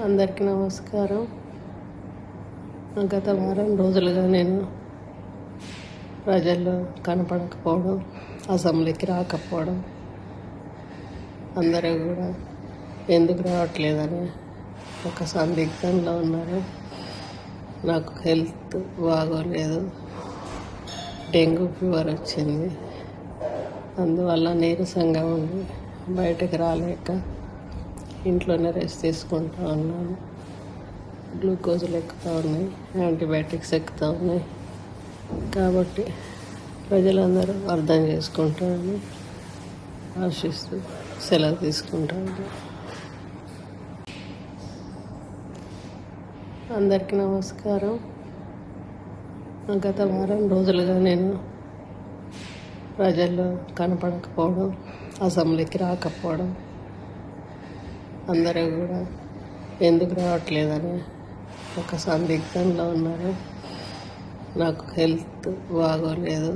అందరికీ నమస్కారం. గత వారం రోజులుగా నేను ప్రజల్లో కనపడకపోవడం, అసెంబ్లీకి రాకపోవడం, అందరూ కూడా ఎందుకు రావట్లేదని ఒక సందిగ్ధంలో ఉన్నారు. నాకు హెల్త్ బాగోలేదు, డెంగ్యూ ఫీవర్ వచ్చింది. అందువల్ల నీరసంగా ఉంది, బయటకు రాలేక ఇంట్లోనే రెస్ట్ తీసుకుంటూ ఉన్నాను. గ్లూకోజులు ఎక్కుతూ ఉన్నాయి, యాంటీబయాటిక్స్ ఎక్కుతూ ఉన్నాయి. కాబట్టి ప్రజలందరూ అర్థం చేసుకుంటారని ఆశిస్తూ సెలవు తీసుకుంటాను. అందరికీ నమస్కారం. గత వారం రోజులుగా నేను ప్రజల్లో కనపడకపోవడం, అసెంబ్లీకి రాకపోవడం, అందరూ కూడా ఎందుకు రావట్లేదని ఒక సందిగ్ధంలో ఉన్నారు. నాకు హెల్త్ బాగోలేదు,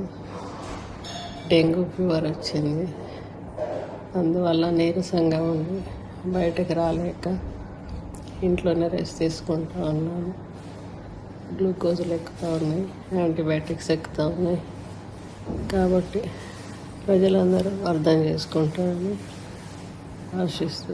డెంగ్యూ ఫీవర్ వచ్చింది. అందువల్ల నీరసంగా ఉంది, బయటకు రాలేక ఇంట్లోనే రెస్ట్ తీసుకుంటూ ఉన్నాను. గ్లూకోజులు ఎక్కుతూ ఉన్నాయి, యాంటీబయాటిక్స్ ఎక్కుతూ ఉన్నాయి. కాబట్టి ప్రజలందరూ అర్థం చేసుకుంటారని ఆశిస్తూ